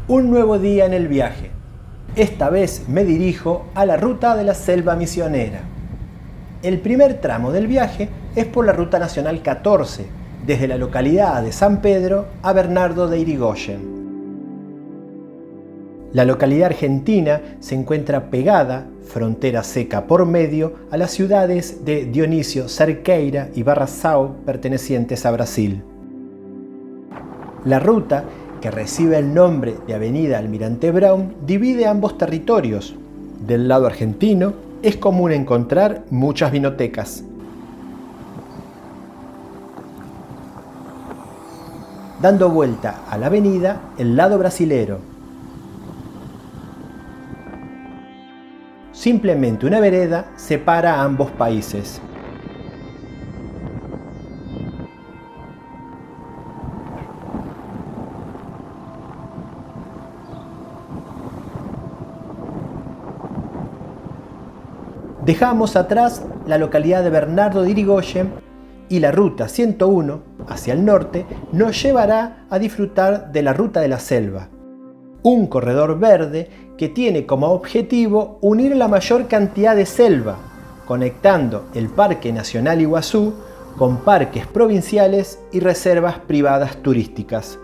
Un nuevo día en el viaje. Esta vez me dirijo a la ruta de la selva misionera. El primer tramo del viaje es por la Ruta Nacional 14, desde la localidad de San Pedro a Bernardo de Irigoyen. La localidad argentina se encuentra pegada, frontera seca por medio, a las ciudades de Dionisio, Cerqueira y Barraçao, pertenecientes a Brasil. La ruta, que recibe el nombre de Avenida Almirante Brown, divide ambos territorios. Del lado argentino es común encontrar muchas vinotecas. Dando vuelta a la avenida, el lado brasilero. Simplemente una vereda separa a ambos países. Dejamos atrás la localidad de Bernardo de Irigoyen y la ruta 101 hacia el norte nos llevará a disfrutar de la Ruta de la Selva, un corredor verde que tiene como objetivo unir la mayor cantidad de selva, conectando el Parque Nacional Iguazú con parques provinciales y reservas privadas turísticas.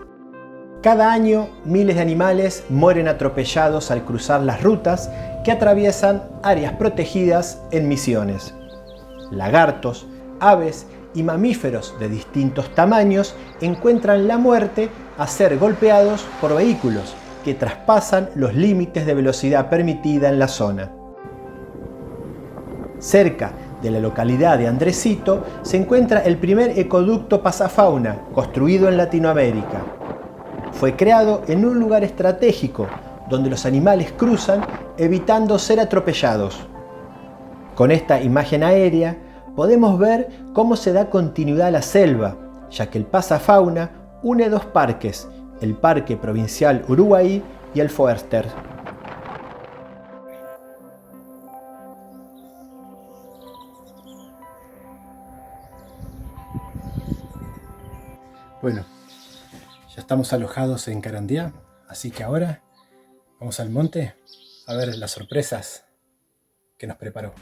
Cada año, miles de animales mueren atropellados al cruzar las rutas que atraviesan áreas protegidas en Misiones. Lagartos, aves y mamíferos de distintos tamaños encuentran la muerte a ser golpeados por vehículos que traspasan los límites de velocidad permitida en la zona. Cerca de la localidad de Andresito se encuentra el primer ecoducto pasafauna construido en Latinoamérica. Fue creado en un lugar estratégico donde los animales cruzan evitando ser atropellados. Con esta imagen aérea podemos ver cómo se da continuidad a la selva, ya que el pasafauna une dos parques, el Parque Provincial Uruguay y el Foerster. Bueno, ya estamos alojados en Carandiá, así que ahora vamos al monte a ver las sorpresas que nos preparó.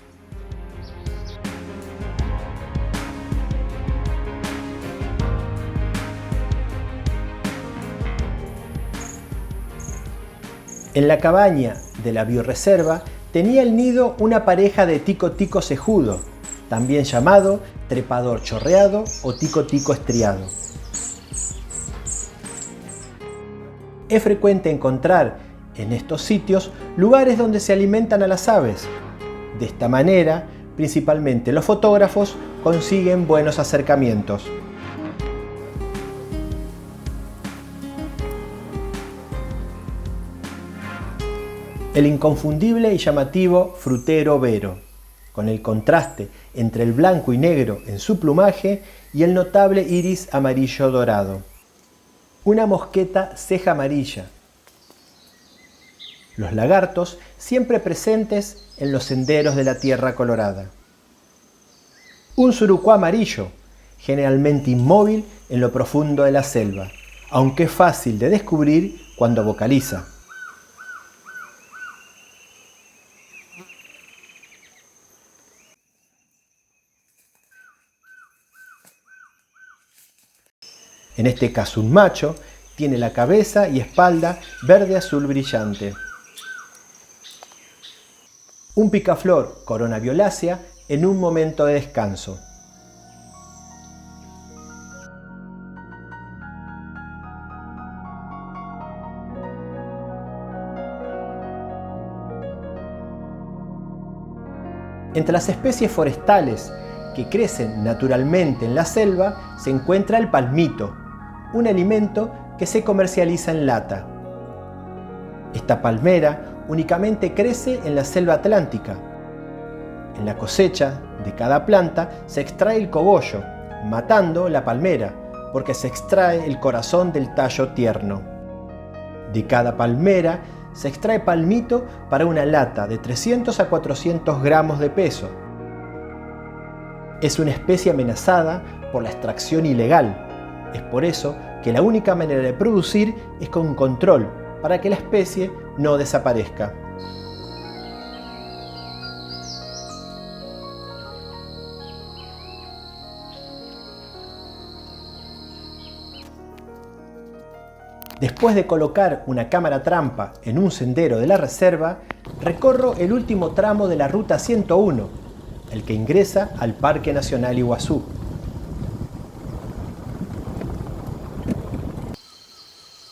En la cabaña de la bioreserva tenía el nido una pareja de tico-tico cejudo, también llamado trepador chorreado o tico-tico estriado. Es frecuente encontrar en estos sitios lugares donde se alimentan a las aves. De esta manera, principalmente los fotógrafos consiguen buenos acercamientos. El inconfundible y llamativo frutero vero, con el contraste entre el blanco y negro en su plumaje y el notable iris amarillo dorado. Una mosqueta ceja amarilla. Los lagartos siempre presentes en los senderos de la tierra colorada. Un surucuá amarillo, generalmente inmóvil en lo profundo de la selva, aunque es fácil de descubrir cuando vocaliza. En este caso un macho, tiene la cabeza y espalda verde-azul brillante. Un picaflor corona violácea en un momento de descanso. Entre las especies forestales que crecen naturalmente en la selva se encuentra el palmito, un alimento que se comercializa en lata. Esta palmera únicamente crece en la selva atlántica. En la cosecha de cada planta se extrae el cogollo, matando la palmera, porque se extrae el corazón del tallo tierno. De cada palmera se extrae palmito para una lata de 300 a 400 gramos de peso. Es una especie amenazada por la extracción ilegal. Es por eso que la única manera de producir es con control, para que la especie no desaparezca. Después de colocar una cámara trampa en un sendero de la reserva, recorro el último tramo de la Ruta 101, el que ingresa al Parque Nacional Iguazú.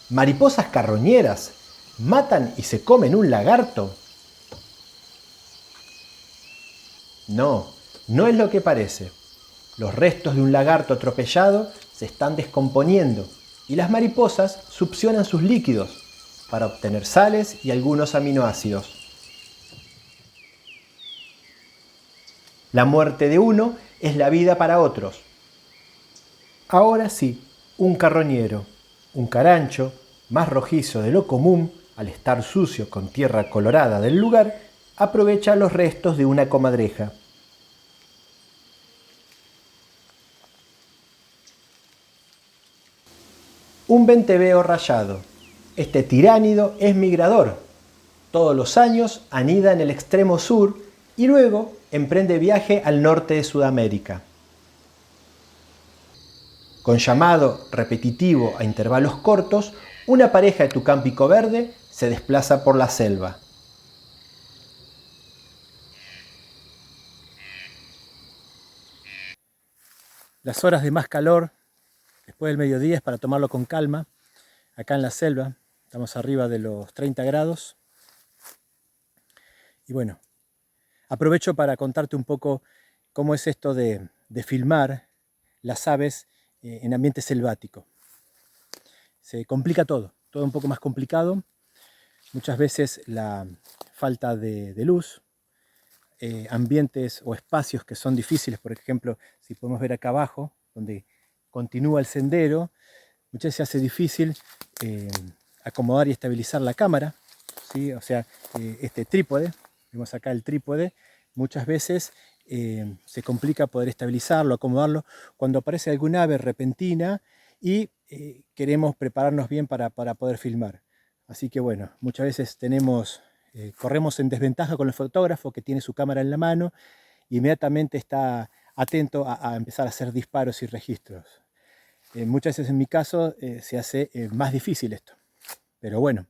Mariposas carroñeras matan y se comen un lagarto. No, no es lo que parece. Los restos de un lagarto atropellado se están descomponiendo y las mariposas succionan sus líquidos para obtener sales y algunos aminoácidos. La muerte de uno es la vida para otros. Ahora sí, un carroñero, un carancho, más rojizo de lo común, al estar sucio con tierra colorada del lugar, aprovecha los restos de una comadreja. Un venteveo rayado. Este tiránido es migrador. Todos los años anida en el extremo sur y luego emprende viaje al norte de Sudamérica. Con llamado repetitivo a intervalos cortos, una pareja de tucán pico verde se desplaza por la selva. Las horas de más calor, después del mediodía, es para tomarlo con calma. Acá en la selva, estamos arriba de los 30 grados. Y bueno, aprovecho para contarte un poco cómo es esto de filmar las aves en ambiente selvático. Se complica todo un poco más complicado. Muchas veces la falta de luz, ambientes o espacios que son difíciles, por ejemplo, si podemos ver acá abajo, donde continúa el sendero, muchas veces se hace difícil acomodar y estabilizar la cámara, ¿sí? O sea, este trípode, vemos acá el trípode, muchas veces se complica poder estabilizarlo, acomodarlo, cuando aparece alguna ave repentina y queremos prepararnos bien para poder filmar. Así que bueno, muchas veces corremos en desventaja con el fotógrafo que tiene su cámara en la mano e inmediatamente está atento a empezar a hacer disparos y registros. Muchas veces en mi caso se hace más difícil esto, pero bueno,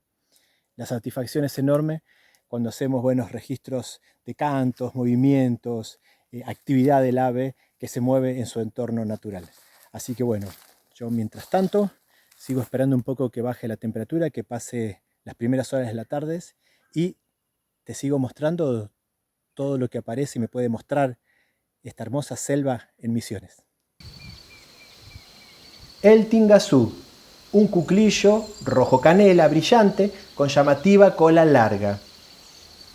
la satisfacción es enorme cuando hacemos buenos registros de cantos, movimientos, actividad del ave que se mueve en su entorno natural. Así que bueno, yo mientras tanto sigo esperando un poco que baje la temperatura, que pase las primeras horas de la tarde y te sigo mostrando todo lo que aparece y me puede mostrar esta hermosa selva en Misiones. El tingazú, un cuclillo rojo canela brillante con llamativa cola larga.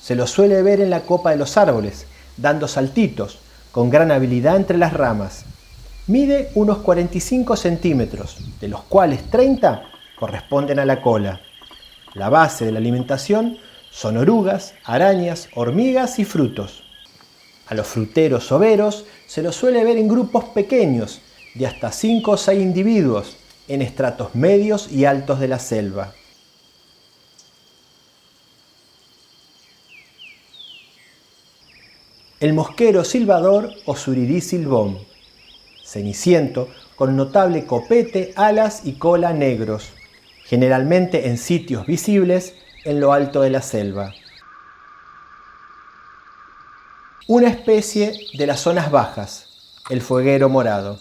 Se lo suele ver en la copa de los árboles, dando saltitos, con gran habilidad entre las ramas. Mide unos 45 centímetros, de los cuales 30 corresponden a la cola. La base de la alimentación son orugas, arañas, hormigas y frutos. A los fruteros overos se los suele ver en grupos pequeños, de hasta 5 o 6 individuos, en estratos medios y altos de la selva. El mosquero silbador o surirí silbón, ceniciento con notable copete, alas y cola negros, generalmente en sitios visibles en lo alto de la selva. Una especie de las zonas bajas, el fueguero morado.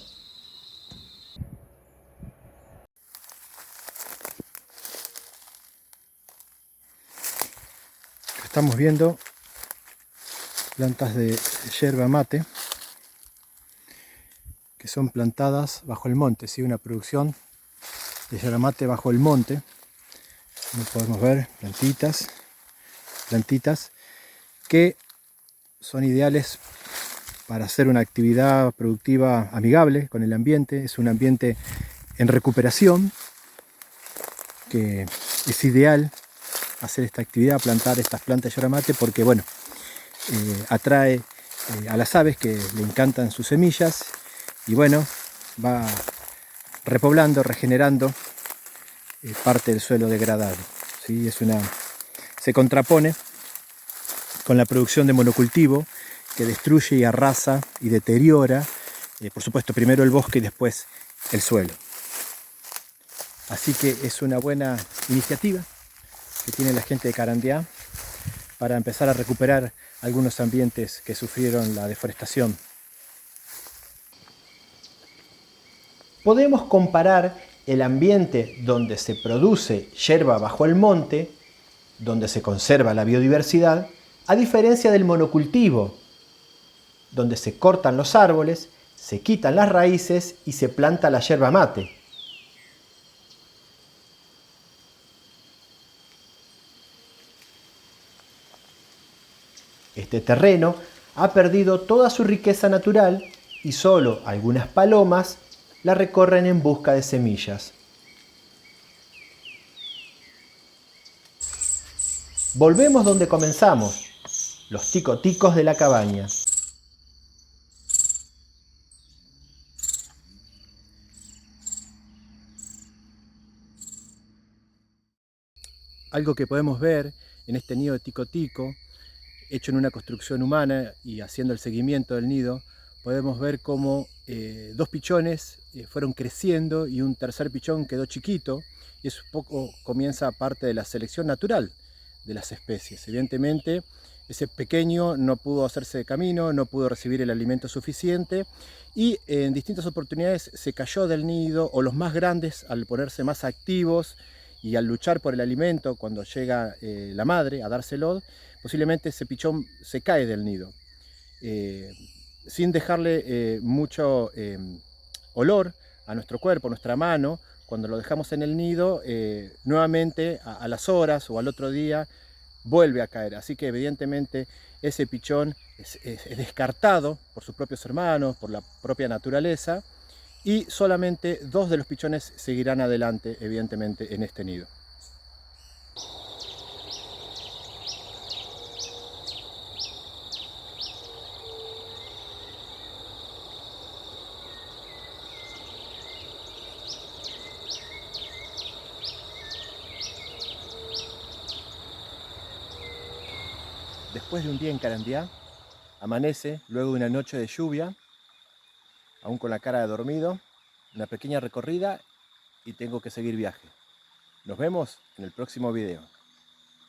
Estamos viendo plantas de yerba mate que son plantadas bajo el monte, ¿sí? Una producción de yerba mate bajo el monte. Como podemos ver, plantitas que son ideales para hacer una actividad productiva amigable con el ambiente. Es un ambiente en recuperación que es ideal hacer esta actividad, plantar estas plantas de yerba mate, porque bueno, atrae a las aves que le encantan sus semillas y bueno, va repoblando, regenerando parte del suelo degradado, ¿sí? Se contrapone con la producción de monocultivo que destruye y arrasa y deteriora, por supuesto, primero el bosque y después el suelo. Así que es una buena iniciativa que tiene la gente de Carandiá para empezar a recuperar algunos ambientes que sufrieron la deforestación. Podemos comparar el ambiente donde se produce yerba bajo el monte, donde se conserva la biodiversidad, a diferencia del monocultivo, donde se cortan los árboles, se quitan las raíces y se planta la yerba mate. Este terreno ha perdido toda su riqueza natural y solo algunas palomas la recorren en busca de semillas. Volvemos donde comenzamos, los ticoticos de la cabaña. Algo que podemos ver en este nido de tico-tico, hecho en una construcción humana y haciendo el seguimiento del nido, podemos ver cómo dos pichones fueron creciendo y un tercer pichón quedó chiquito, y eso un poco comienza parte de la selección natural de las especies. Evidentemente, ese pequeño no pudo hacerse de camino, no pudo recibir el alimento suficiente y en distintas oportunidades se cayó del nido, o los más grandes, al ponerse más activos y al luchar por el alimento cuando llega la madre a dárselo, posiblemente ese pichón se cae del nido, sin dejarle mucho olor a nuestro cuerpo, a nuestra mano. Cuando lo dejamos en el nido, nuevamente a las horas o al otro día vuelve a caer. Así que evidentemente ese pichón es descartado por sus propios hermanos, por la propia naturaleza, y solamente dos de los pichones seguirán adelante, evidentemente, en este nido. Después de un día en Carandiá, amanece luego de una noche de lluvia, aún con la cara de dormido, una pequeña recorrida y tengo que seguir viaje. Nos vemos en el próximo video.